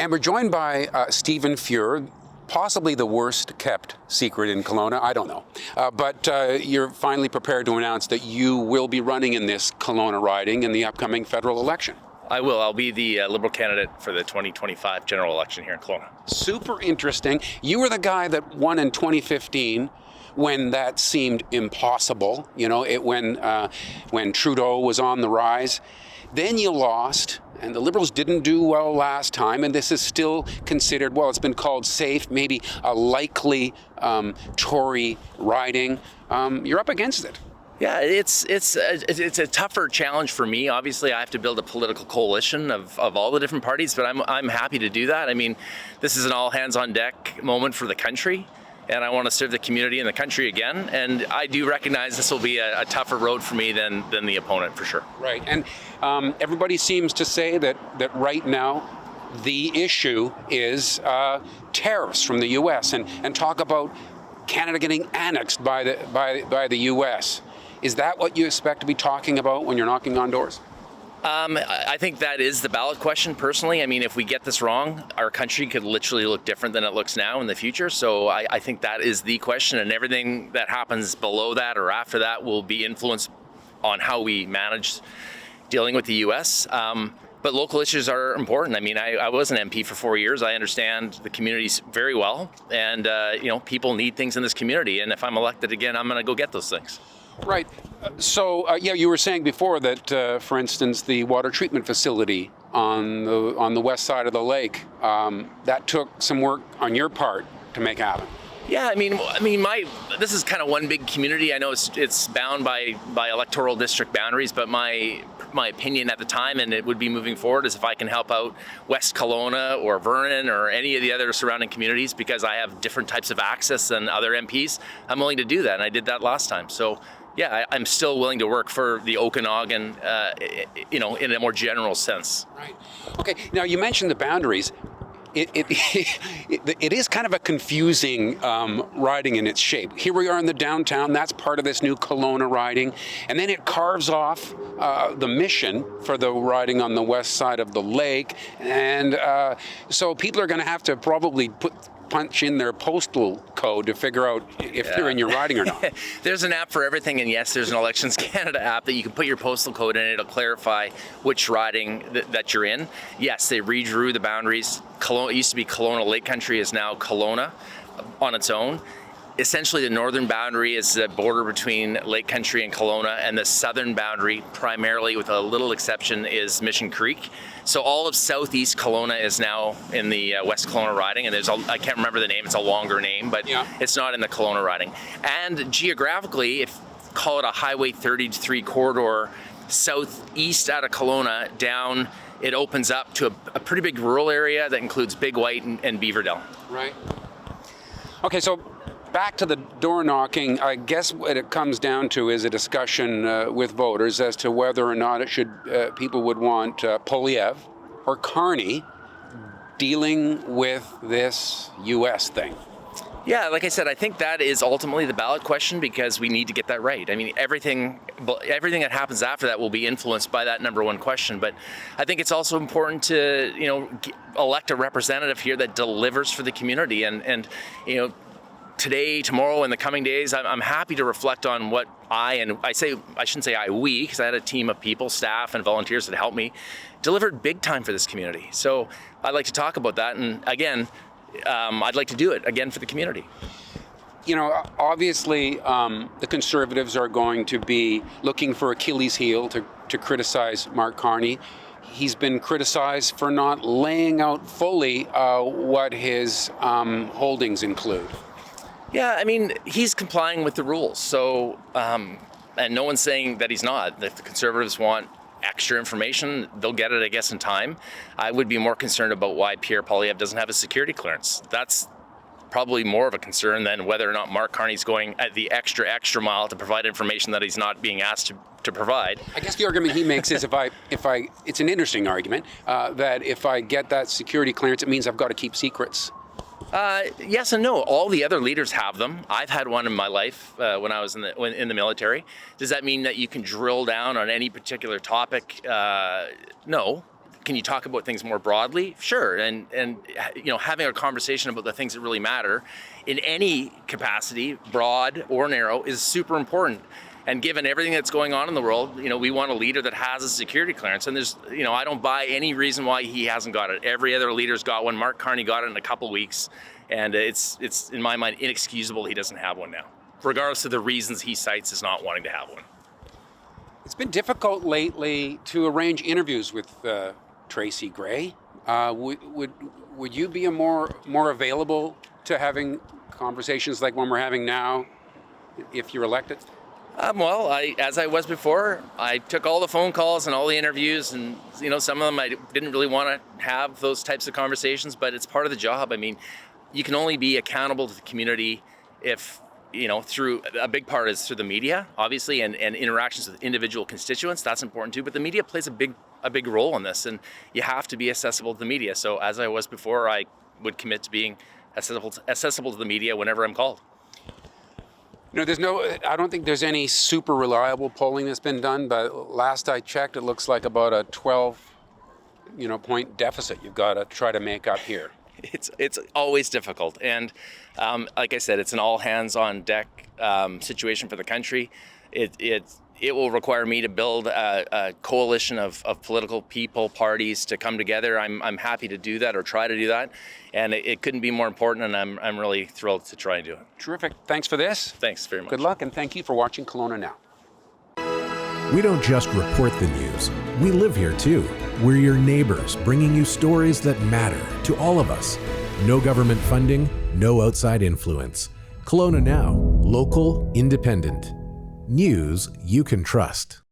And we're joined by Stephen Fuhr, possibly the worst kept secret in Kelowna. I don't know. But you're finally prepared to announce that you will be running in this Kelowna riding in the upcoming federal election. I will. I'll be the Liberal candidate for the 2025 general election here in Kelowna. Super interesting. You were the guy that won in 2015 when that seemed impossible, when Trudeau was on the rise. Then you lost, and the Liberals didn't do well last time, and this is still considered, well, it's been called safe, maybe a likely Tory riding. You're up against it. Yeah, it's a tougher challenge for me. Obviously, I have to build a political coalition of all the different parties, but I'm happy to do that. I mean, this is an all hands on deck moment for the country, and I want to serve the community and the country again. And I do recognize this will be a tougher road for me than the opponent, for sure. Right, and everybody seems to say that right now the issue is tariffs from the U.S. and talk about Canada getting annexed by the U.S. Is that what you expect to be talking about when you're knocking on doors? I think that is the ballot question, personally. I mean, if we get this wrong, our country could literally look different than it looks now in the future. So I think that is the question, and everything that happens below that or after that will be influenced on how we manage dealing with the U.S. But local issues are important. I mean, I was an MP for 4 years. I understand the communities very well, and people need things in this community. And if I'm elected again, I'm going to go get those things. Right. So you were saying before that, for instance, the water treatment facility on the west side of the lake, that took some work on your part to make happen. Yeah, I mean, this is kind of one big community. I know it's bound by electoral district boundaries, but my opinion at the time, and it would be moving forward, is if I can help out West Kelowna or Vernon or any of the other surrounding communities, because I have different types of access than other MPs, I'm willing to do that, and I did that last time. So yeah, I'm still willing to work for the Okanagan, in a more general sense. Right. Okay. Now you mentioned the boundaries. It is kind of a confusing riding in its shape. Here we are in the downtown. That's part of this new Kelowna riding, and then it carves off the mission for the riding on the west side of the lake, and so people are going to have to probably punch in their postal code to figure out if they're in your riding or not. There's an app for everything, and yes, there's an Elections Canada app that you can put your postal code in, and it'll clarify which riding that you're in. Yes, they redrew the boundaries. Kelowna, it used to be Kelowna Lake Country, is now Kelowna on its own. Essentially, the northern boundary is the border between Lake Country and Kelowna, and the southern boundary, primarily with a little exception, is Mission Creek. So all of southeast Kelowna is now in the West Kelowna riding, and I can't remember the name, it's a longer name, but It's not in the Kelowna riding. And geographically, call it a Highway 33 corridor, southeast out of Kelowna, down, it opens up to a pretty big rural area that includes Big White and Beaverdale. Right. Okay, so back to the door knocking, I guess what it comes down to is a discussion with voters as to whether or not people would want Poilievre or Carney dealing with this U.S. thing. Yeah, like I said, I think that is ultimately the ballot question, because we need to get that right. I mean, everything that happens after that will be influenced by that number one question. But I think it's also important to, elect a representative here that delivers for the community. And today, tomorrow, in the coming days, I'm happy to reflect on what I shouldn't say we, because I had a team of people, staff and volunteers that helped me, delivered big time for this community. So I'd like to talk about that. And again, I'd like to do it again for the community. Obviously, the Conservatives are going to be looking for Achilles' heel to criticize Mark Carney. He's been criticized for not laying out fully what his holdings include. Yeah, I mean, he's complying with the rules. So, and no one's saying that he's not. If the Conservatives want extra information, they'll get it, I guess, in time. I would be more concerned about why Pierre Poilievre doesn't have a security clearance. That's probably more of a concern than whether or not Mark Carney's going at the extra mile to provide information that he's not being asked to provide. I guess the argument he makes is it's an interesting argument, that if I get that security clearance, it means I've got to keep secrets. Yes and no. All the other leaders have them. I've had one in my life when I was in the military. Does that mean that you can drill down on any particular topic? No. can you talk about things more broadly? Sure. And having a conversation about the things that really matter in any capacity, broad or narrow, is super important. And given everything that's going on in the world, we want a leader that has a security clearance. And there's, I don't buy any reason why he hasn't got it. Every other leader's got one. Mark Carney got it in a couple weeks. And it's in my mind, inexcusable he doesn't have one now, regardless of the reasons he cites as not wanting to have one. It's been difficult lately to arrange interviews with Tracy Gray. Would you be more available to having conversations like one we're having now if you're elected? Well, as I was before, I took all the phone calls and all the interviews, and some of them I didn't really want to have those types of conversations, but it's part of the job. I mean, you can only be accountable to the community if, through a big part is through the media, obviously, and interactions with individual constituents. That's important too, but the media plays a big role in this, and you have to be accessible to the media. So as I was before, I would commit to being accessible to the media whenever I'm called. I don't think there's any super reliable polling that's been done, but last I checked, it looks like about a 12, point deficit you've got to try to make up here. It's always difficult, and like I said, it's an all hands on deck situation for the country. It will require me to build a coalition of political people, parties to come together. I'm happy to do that or try to do that, and it couldn't be more important, and I'm really thrilled to try and do it. Terrific. Thanks for this. Thanks very much. Good luck, and thank you for watching Kelowna Now. We don't just report the news. We live here too. We're your neighbors, bringing you stories that matter to all of us. No government funding, no outside influence. Kelowna Now, local, independent. News you can trust.